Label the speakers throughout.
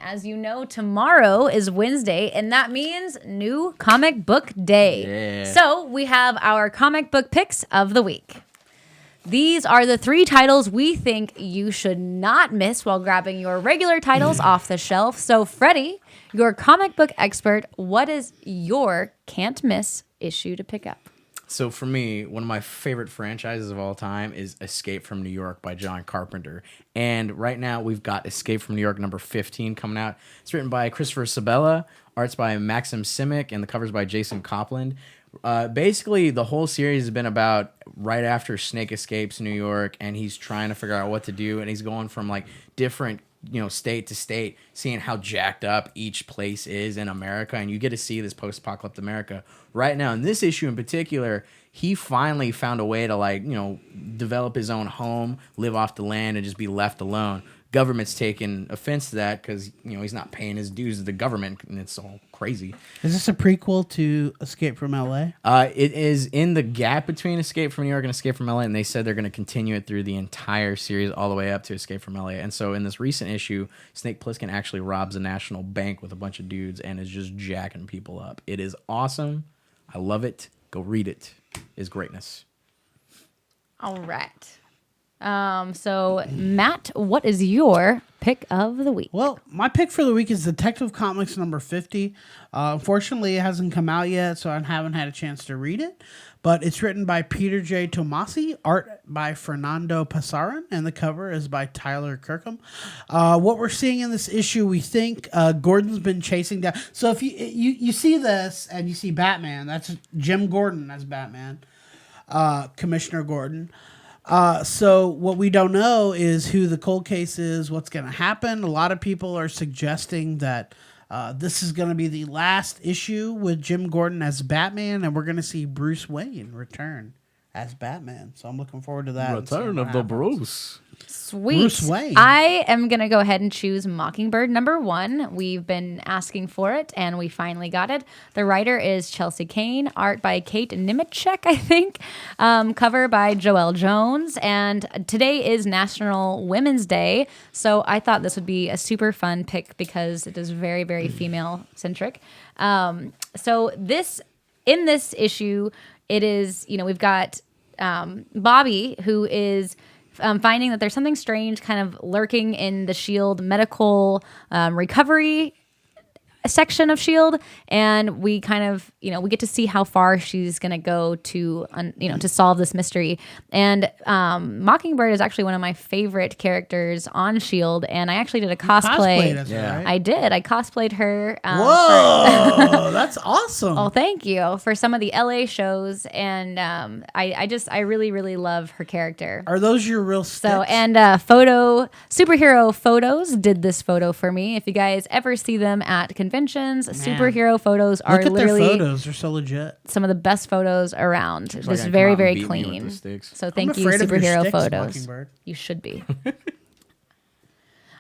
Speaker 1: As you know, tomorrow is Wednesday, and that means new comic book day.
Speaker 2: Yeah.
Speaker 1: So we have our comic book picks of the week. These are the 3 titles we think you should not miss while grabbing your regular titles off the shelf. So, Freddie, your comic book expert, what is your can't miss issue to pick up?
Speaker 2: So for me, one of my favorite franchises of all time is Escape from New York by John Carpenter. And right now we've got Escape from New York number 15 coming out. It's written by Christopher Sabella, arts by Maxim Simic, and the covers by Jason Copland. Basically, the whole series has been about right after Snake escapes New York, and he's trying to figure out what to do, and he's going from like different state to state, seeing how jacked up each place is in America, and you get to see this post-apocalyptic America right now. In this issue in particular, he finally found a way to develop his own home, live off the land, and just be left alone. Government's taking offense to that because he's not paying his dues to the government, and it's all crazy.
Speaker 3: Is this a prequel to Escape from L.A.?
Speaker 2: It is in the gap between Escape from New York and Escape from L.A., and they said they're going to continue it through the entire series all the way up to Escape from L.A. And so in this recent issue, Snake Plissken actually robs a national bank with a bunch of dudes and is just jacking people up. It is awesome. I love it. Go read it. It's greatness.
Speaker 1: All right. So, Matt, what is your pick of the week?
Speaker 3: Well, my pick for the week is Detective Comics number 50. Unfortunately, it hasn't come out yet, so I haven't had a chance to read it. But it's written by Peter J. Tomasi, art by Fernando Pasaran, and the cover is by Tyler Kirkham. What we're seeing in this issue, we think Gordon's been chasing down. So if you see this and you see Batman, that's Jim Gordon as Batman, Commissioner Gordon. So what we don't know is who the cold case is, what's going to happen. A lot of people are suggesting that this is going to be the last issue with Jim Gordon as Batman, and we're going to see Bruce Wayne return as Batman. So I'm looking forward to that.
Speaker 2: Return of the Bruce.
Speaker 1: Sweet.
Speaker 3: Bruce Wayne.
Speaker 1: I am going to go ahead and choose Mockingbird number 1. We've been asking for it, and we finally got it. The writer is Chelsea Kane, art by Kate Nimicek, I think, cover by Joelle Jones. And today is National Women's Day, so I thought this would be a super fun pick because it is very, very female-centric. So in this issue, it is, we've got Bobby, who is finding that there's something strange kind of lurking in the S.H.I.E.L.D. medical recovery section of S.H.I.E.L.D. and we kind of, we get to see how far she's going to go to, to solve this mystery. And Mockingbird is actually one of my favorite characters on S.H.I.E.L.D. and I actually did a cosplay.
Speaker 3: Right?
Speaker 1: I did. I cosplayed her.
Speaker 3: Whoa, that's awesome.
Speaker 1: Oh, thank you for some of the LA shows. And I really, really love her character.
Speaker 3: Are those your real sticks?
Speaker 1: So, and Superhero Photos did this photo for me. If you guys ever see them at conventions, Superhero Photos are
Speaker 3: Look at
Speaker 1: literally
Speaker 3: their photos. They're so legit.
Speaker 1: some of the best photos around.
Speaker 2: Like
Speaker 1: Just
Speaker 2: I
Speaker 1: very,
Speaker 2: come out
Speaker 1: very
Speaker 2: and beat me with
Speaker 1: clean.
Speaker 2: the sticks.
Speaker 1: So thank
Speaker 3: I'm
Speaker 1: you,
Speaker 3: afraid of your
Speaker 1: Superhero
Speaker 3: sticks,
Speaker 1: Photos.
Speaker 3: Mockingbird.
Speaker 1: You should be.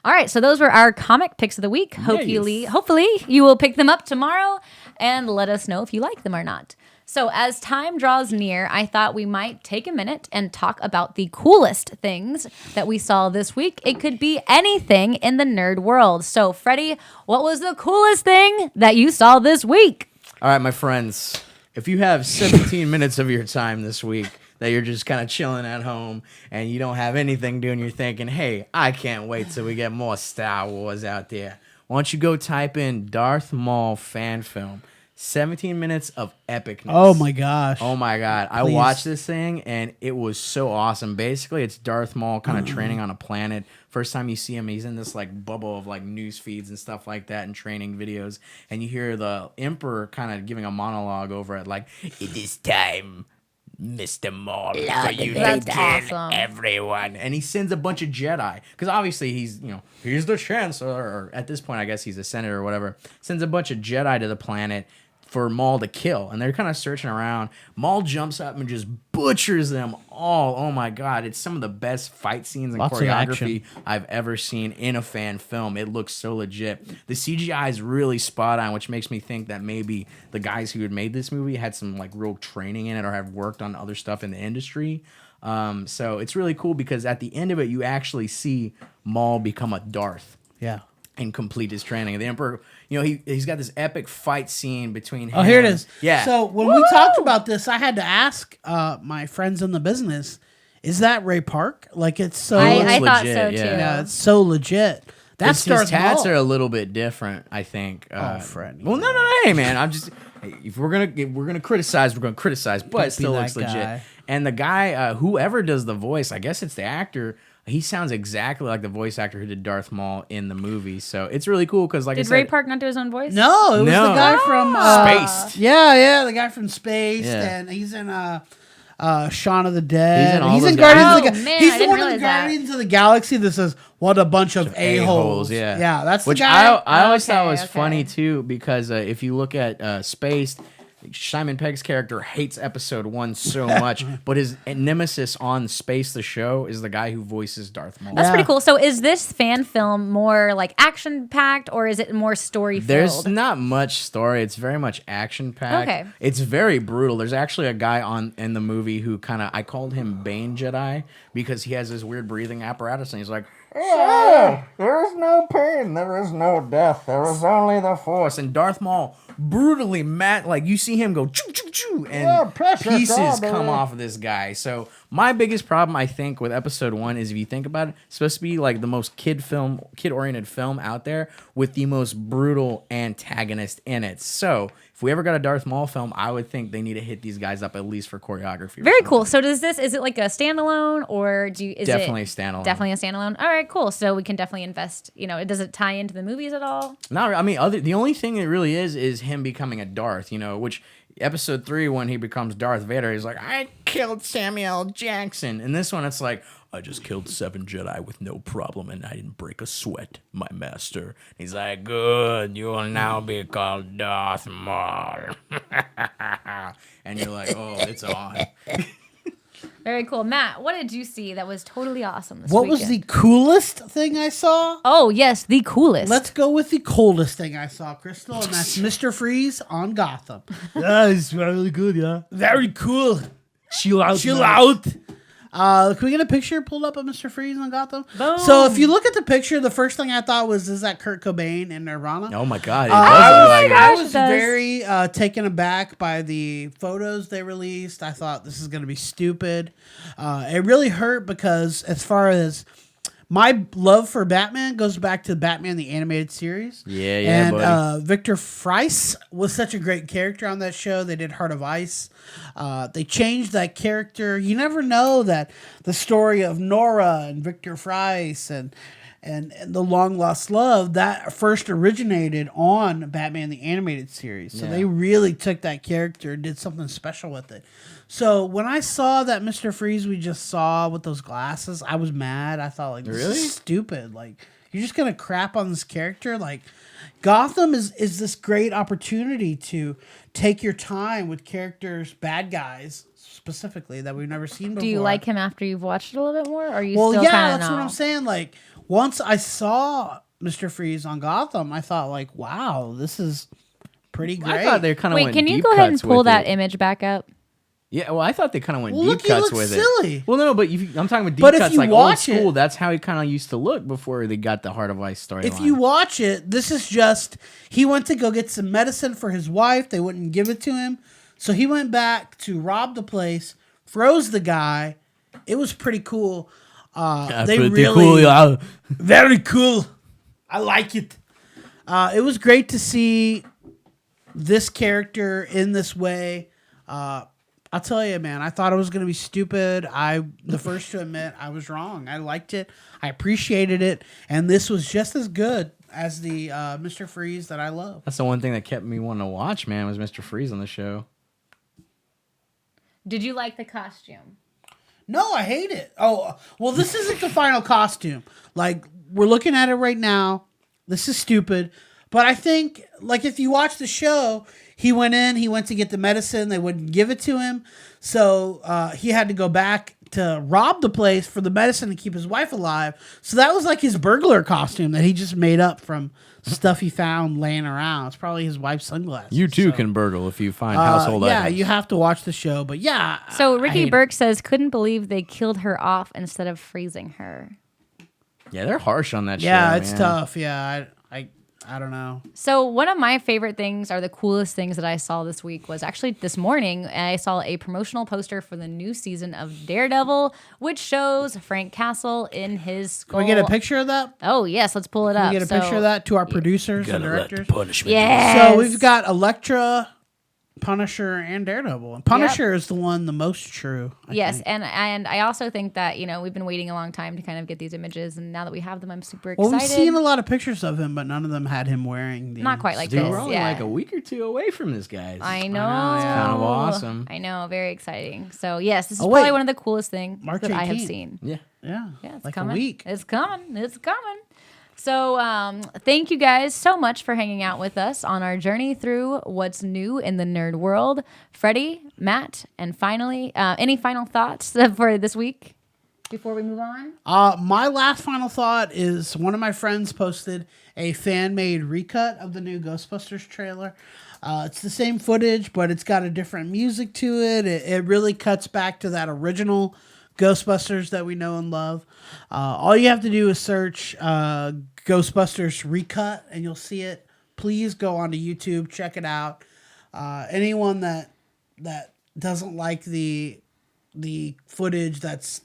Speaker 1: All right, so those were our comic picks of the week. Hopefully you will pick them up tomorrow and let us know if you like them or not. So as time draws near, I thought we might take a minute and talk about the coolest things that we saw this week. It could be anything in the nerd world. So Freddie, what was the coolest thing that you saw this week?
Speaker 2: All right, my friends, if you have 17 minutes of your time this week that you're just kind of chilling at home and you don't have anything to do and you're thinking, hey, I can't wait till we get more Star Wars out there, why don't you go type in Darth Maul fan film. 17 minutes of epicness.
Speaker 3: Oh my gosh.
Speaker 2: Oh my God. I watched this thing and it was so awesome. Basically, it's Darth Maul kind of training on a planet. First time you see him, he's in this like bubble of like news feeds and stuff like that and training videos. And you hear the Emperor kind of giving a monologue over it like, it is time, Mr. Maul, for you to kill everyone. And he sends a bunch of Jedi. Because obviously he's, he's the Chancellor. Or at this point, I guess he's a senator or whatever. Sends a bunch of Jedi to the planet for Maul to kill. And they're kind of searching around. Maul jumps up and just butchers them all. Oh my God. It's some of the best fight scenes and choreography I've ever seen in a fan film. It looks so legit. The CGI is really spot on, which makes me think that maybe the guys who had made this movie had some like real training in it or have worked on other stuff in the industry. So it's really cool because at the end of it, you actually see Maul become a Darth.
Speaker 3: Yeah.
Speaker 2: and complete his training. The Emperor, he's got this epic fight scene between him.
Speaker 3: Oh, here it is.
Speaker 2: Yeah.
Speaker 3: So when we talked about this, I had to ask my friends in the business, is that Ray Park? Like, it's so...
Speaker 1: I thought
Speaker 2: legit,
Speaker 1: so, too.
Speaker 3: Yeah, it's so legit. That's
Speaker 2: his
Speaker 3: Darth
Speaker 2: tats
Speaker 3: Maul.
Speaker 2: are a little bit different, I think.
Speaker 3: Fred.
Speaker 2: Well, no. Hey, man, if we're gonna criticize, but it still looks legit.
Speaker 3: guy.
Speaker 2: And the guy, whoever does the voice, I guess it's the actor. He sounds exactly like the voice actor who did Darth Maul in the movie. So it's really cool because, like I
Speaker 1: Did
Speaker 2: said,
Speaker 1: Ray Park not do his own voice?
Speaker 3: No, it was the guy from...
Speaker 2: Spaced.
Speaker 3: Yeah, the guy from Space.
Speaker 2: Yeah.
Speaker 3: And he's in Shaun of the Dead.
Speaker 2: He's in all
Speaker 3: He's
Speaker 2: those
Speaker 3: in
Speaker 2: guys.
Speaker 3: Guardians of the
Speaker 1: Oh, man,
Speaker 3: He's
Speaker 1: I
Speaker 3: the
Speaker 1: didn't
Speaker 3: one in the
Speaker 1: realize that.
Speaker 3: Guardians of the Galaxy that says, what a bunch of a-holes.
Speaker 2: Yeah.
Speaker 3: Yeah, that's
Speaker 2: Which
Speaker 3: the guy.
Speaker 2: I always thought
Speaker 1: Okay,
Speaker 2: was
Speaker 1: okay.
Speaker 2: funny too, because if you look at Spaced, Simon Pegg's character hates episode 1 so much, but his nemesis on Space the show is the guy who voices Darth Maul.
Speaker 1: That's
Speaker 3: Yeah.
Speaker 1: pretty cool. So is this fan film more like action packed or is it more story filled?
Speaker 2: There's not much story. It's very much action packed.
Speaker 1: Okay.
Speaker 2: It's very brutal. There's actually a guy in the movie who I called him Bane Jedi because he has this weird breathing apparatus and he's like, "Oh, there is no pain, there is no death, there is only the Force." And Darth Maul brutally mad, like you see him go choo choo choo, and pieces come off of this guy. So my biggest problem, I think, with episode 1 is if you think about it, it's supposed to be like the most kid oriented film out there with the most brutal antagonist in it. So if we ever got a Darth Maul film, I would think they need to hit these guys up at least for choreography.
Speaker 1: Very cool. So is it like a standalone or is
Speaker 2: Definitely
Speaker 1: it
Speaker 2: a standalone.
Speaker 1: Definitely a standalone. All right, cool. So we can definitely invest, does it tie into the movies at all?
Speaker 2: Not, I mean, the only thing it really is him becoming a Darth, which episode 3 when he becomes Darth Vader, he's like, I killed Samuel Jackson. And this one, it's like, I just killed 7 Jedi with no problem, and I didn't break a sweat, my master. He's like, good, you will now be called Darth Maul. And you're like, oh, it's on.
Speaker 1: Very cool. Matt, what did you see that was totally awesome this
Speaker 3: What
Speaker 1: weekend?
Speaker 3: was the coolest thing I saw?
Speaker 1: Oh, yes, the coolest.
Speaker 3: Let's go with the coldest thing I saw, Crystal, and that's Mr. Freeze on Gotham. Yeah, it's really good, yeah. Very cool. Chill out. Chill out. Can we get a picture pulled up of Mr. Freeze on Gotham?
Speaker 1: Boom.
Speaker 3: So if you look at the picture, the first thing I thought was, is that Kurt Cobain in Nirvana?
Speaker 2: Oh my God, it does look like
Speaker 3: I
Speaker 2: it.
Speaker 3: was
Speaker 1: It does.
Speaker 3: very taken aback by the photos they released. I thought this is going to be stupid. It really hurt because as far as my love for Batman goes back to Batman the Animated Series.
Speaker 2: Yeah,
Speaker 3: and
Speaker 2: buddy.
Speaker 3: Victor Fries was such a great character on that show. They did Heart of Ice. They changed that character. You never know that the story of Nora and Victor Fries and the long lost love that first originated on Batman the Animated Series. So they really took that character and did something special with it. So when I saw that Mr. Freeze we just saw with those glasses, I was mad. I thought, like, this is stupid. Like, you're just gonna crap on this character. Like, Gotham is this great opportunity to take your time with characters, bad guys specifically, that we've never seen before.
Speaker 1: Do you like him after you've watched it a little bit more? Or are you
Speaker 3: Well,
Speaker 1: still
Speaker 3: yeah,
Speaker 1: kind of
Speaker 3: that's what I'm saying. Like, once I saw Mr. Freeze on Gotham, I thought, like, wow, this is pretty great.
Speaker 2: I thought they kind of
Speaker 1: Wait,
Speaker 2: went
Speaker 1: can you
Speaker 2: deep
Speaker 1: go ahead and
Speaker 2: cuts
Speaker 1: pull
Speaker 2: with
Speaker 1: that
Speaker 2: it.
Speaker 1: image back up?
Speaker 2: Yeah, well, I thought they kind of went
Speaker 3: Well,
Speaker 2: deep
Speaker 3: look, he
Speaker 2: cuts
Speaker 3: looks
Speaker 2: with
Speaker 3: silly.
Speaker 2: it. Well, no, but I'm talking with deep
Speaker 3: But if
Speaker 2: cuts
Speaker 3: you
Speaker 2: like old
Speaker 3: watch
Speaker 2: school.
Speaker 3: it-
Speaker 2: That's how he kind of used to look before they got the Heart of Ice storyline.
Speaker 3: If you watch it, this is just, he went to go get some medicine for his wife. They wouldn't give it to him. So he went back to rob the place, froze the guy. It was pretty cool. They really, very cool. I like it. It was great to see this character in this way. I'll tell you, man, I thought it was going to be stupid. The first to admit I was wrong. I liked it. I appreciated it. And this was just as good as the Mr. Freeze that I love.
Speaker 2: That's the one thing that kept me wanting to watch, man, was Mr. Freeze on the show.
Speaker 1: Did you like the costume?
Speaker 3: No, I hate it. Oh, well, this isn't the final costume. Like, we're looking at it right now. This is stupid. But I think, like, if you watch the show, he went to get the medicine. They wouldn't give it to him. So he had to go back to rob the place for the medicine to keep his wife alive. So that was like his burglar costume that he just made up from stuff he found laying around. It's probably his wife's sunglasses.
Speaker 2: You too can burgle if you find household
Speaker 3: yeah,
Speaker 2: items.
Speaker 3: you have to watch the show. But yeah.
Speaker 1: So
Speaker 3: I
Speaker 1: Ricky
Speaker 3: hate
Speaker 1: Burke says, couldn't believe they killed her off instead of freezing her.
Speaker 3: it.
Speaker 2: Yeah, they're harsh on that show.
Speaker 3: Yeah, it's
Speaker 2: man.
Speaker 3: tough. Yeah, I don't know.
Speaker 1: So one of my favorite things, or the coolest things that I saw this week, was actually this morning. I saw a promotional poster for the new season of Daredevil, which shows Frank Castle in his skull.
Speaker 3: Can we get a picture of that?
Speaker 1: Oh yes, let's pull it up.
Speaker 3: Can we get a picture of that to our producers and directors?
Speaker 1: Yes.
Speaker 3: So we've got Elektra, Punisher, and Daredevil. And Punisher is the one the most true. I think.
Speaker 1: And I also think that, we've been waiting a long time to kind of get these images, and now that we have them, I'm super excited.
Speaker 3: Well, we've seen a lot of pictures of him, but none of them had him wearing these.
Speaker 1: Not quite like
Speaker 2: Dude,
Speaker 1: this.
Speaker 2: we're only
Speaker 1: yeah.
Speaker 2: like a week or two away from this, guys.
Speaker 1: I know.
Speaker 3: It's
Speaker 2: kind of awesome.
Speaker 1: I know. Very exciting. So yes, this is
Speaker 3: Oh,
Speaker 1: probably
Speaker 3: wait.
Speaker 1: one of the coolest things
Speaker 3: March
Speaker 1: that I have
Speaker 3: 18th.
Speaker 1: seen.
Speaker 2: Yeah.
Speaker 3: Yeah,
Speaker 1: It's
Speaker 3: like
Speaker 1: coming.
Speaker 3: a week.
Speaker 1: It's coming. It's coming. So thank you guys so much for hanging out with us on our journey through what's new in the nerd world. Freddie, Matt, and finally, any final thoughts for this week before we move on?
Speaker 3: My last final thought is one of my friends posted a fan-made recut of the new Ghostbusters trailer. It's the same footage, but it's got a different music to it. It really cuts back to that original Ghostbusters that we know and love. All you have to do is search Ghostbusters recut and you'll see it. Please go onto YouTube, check it out. Anyone that doesn't like the footage that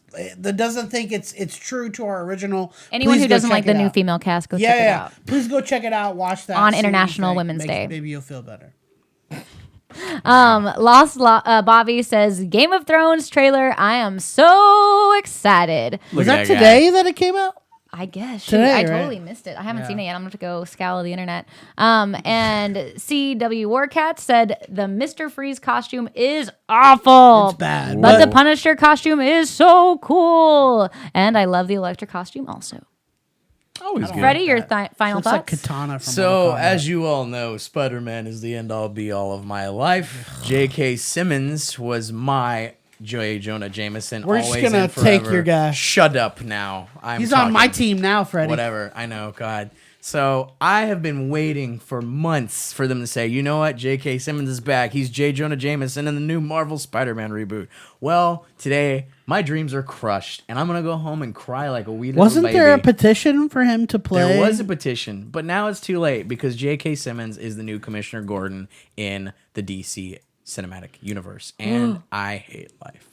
Speaker 3: doesn't think it's true to our original,
Speaker 1: Anyone
Speaker 3: please
Speaker 1: who
Speaker 3: go
Speaker 1: doesn't
Speaker 3: check
Speaker 1: like the
Speaker 3: it
Speaker 1: new
Speaker 3: out.
Speaker 1: female cast, go check it out.
Speaker 3: Please go check it out. Watch that
Speaker 1: On
Speaker 3: see what you
Speaker 1: International
Speaker 3: think.
Speaker 1: Women's Day.
Speaker 3: Maybe you'll feel better.
Speaker 1: Bobby says Game of Thrones trailer. I am so excited.
Speaker 3: Was
Speaker 2: at
Speaker 3: that
Speaker 2: that guy.
Speaker 3: today that it came out?
Speaker 1: I guess. Shoot,
Speaker 3: Today,
Speaker 1: I
Speaker 3: right?
Speaker 1: totally missed it. I haven't seen it yet. I'm going to have to go scour the internet. And CW Warcat said the Mr. Freeze costume is awful.
Speaker 3: It's bad.
Speaker 1: But the Punisher costume is so cool. And I love the Elektra costume also.
Speaker 2: Always good.
Speaker 1: Freddie, your final
Speaker 3: Looks like
Speaker 1: thoughts?
Speaker 3: Katana from
Speaker 2: So,
Speaker 3: Mortal Kombat.
Speaker 2: as you all know, Spider-Man is the end-all be-all of my life. J.K. Simmons was my J. Jonah Jameson.
Speaker 3: We're just
Speaker 2: always
Speaker 3: gonna
Speaker 2: and
Speaker 3: take
Speaker 2: forever.
Speaker 3: your guy.
Speaker 2: Shut up now.
Speaker 3: He's on my team now, Freddie.
Speaker 2: Whatever. I know, God. So I have been waiting for months for them to say, you know what, J.K. Simmons is back. He's J. Jonah Jameson in the new Marvel Spider-Man reboot. Well, today my dreams are crushed, and I'm gonna go home and cry like a wee little
Speaker 3: Wasn't
Speaker 2: baby.
Speaker 3: there a petition for him to play?
Speaker 2: There was a petition, but now it's too late because J.K. Simmons is the new Commissioner Gordon in the DC cinematic universe, and I hate life.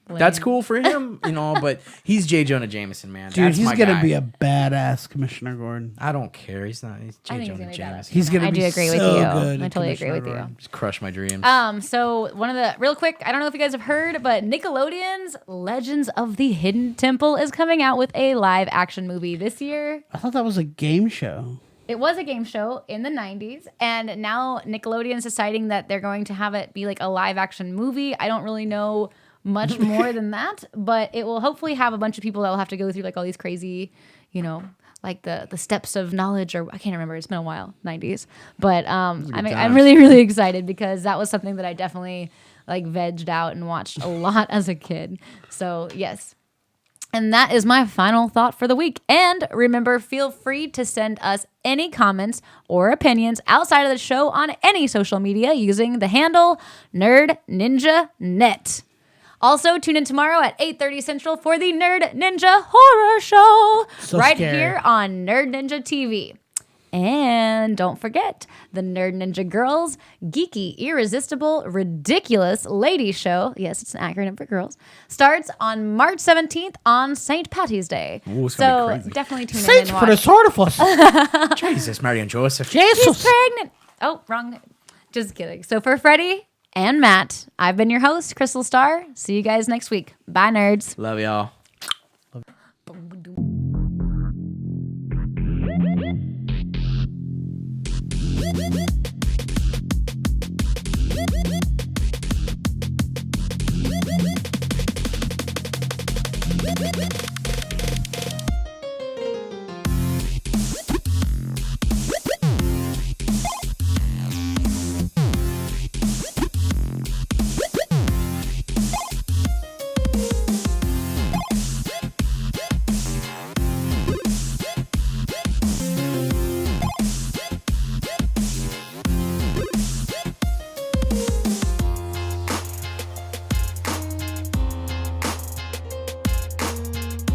Speaker 2: That's cool for him, but he's J. Jonah Jameson, man.
Speaker 3: Dude,
Speaker 2: That's
Speaker 3: he's
Speaker 2: my
Speaker 3: gonna
Speaker 2: guy.
Speaker 3: be a badass Commissioner Gordon.
Speaker 2: I don't care. He's not. He's
Speaker 1: I
Speaker 2: J.
Speaker 1: think he's
Speaker 2: Jonah
Speaker 1: gonna be
Speaker 2: Jameson.
Speaker 3: He's gonna
Speaker 1: I
Speaker 3: be
Speaker 1: do agree with
Speaker 3: so
Speaker 1: you.
Speaker 3: good.
Speaker 1: I
Speaker 3: in
Speaker 1: totally agree
Speaker 3: Commissioner
Speaker 1: with you.
Speaker 3: Gordon.
Speaker 2: Just crush my dreams.
Speaker 1: So one of the real quick, I don't know if you guys have heard, but Nickelodeon's Legends of the Hidden Temple is coming out with a live action movie this year.
Speaker 3: I thought that was a game show.
Speaker 1: It was a game show in the 90s, and now Nickelodeon's deciding that they're going to have it be like a live action movie. I don't really know much more than that, but it will hopefully have a bunch of people that will have to go through like all these crazy, like the steps of knowledge, or I can't remember. It's been a while, 90s. But I'm really, really excited because that was something that I definitely like vegged out and watched a lot as a kid. So yes. And that is my final thought for the week. And remember, feel free to send us any comments or opinions outside of the show on any social media using the handle NerdNinjaNet. Also, tune in tomorrow at 8:30 Central for the Nerd Ninja Horror Show
Speaker 3: So
Speaker 1: right
Speaker 3: scary.
Speaker 1: here on Nerd Ninja TV. And don't forget, the Nerd Ninja Girls Geeky, Irresistible, Ridiculous Lady Show, yes, it's an acronym for girls, starts on March 17th on St. Patty's Day.
Speaker 2: Ooh, it's gonna be
Speaker 1: So
Speaker 2: crazy.
Speaker 1: definitely tune in
Speaker 3: Saints
Speaker 1: and
Speaker 3: for the
Speaker 1: watch.
Speaker 3: sword of us.
Speaker 2: Jesus, Mary and Joseph.
Speaker 1: She's
Speaker 3: Jesus.
Speaker 1: pregnant. Oh, wrong. Just kidding. So for Freddie and Matt, I've been your host, Crystal Star. See you guys next week. Bye, nerds.
Speaker 2: Love y'all.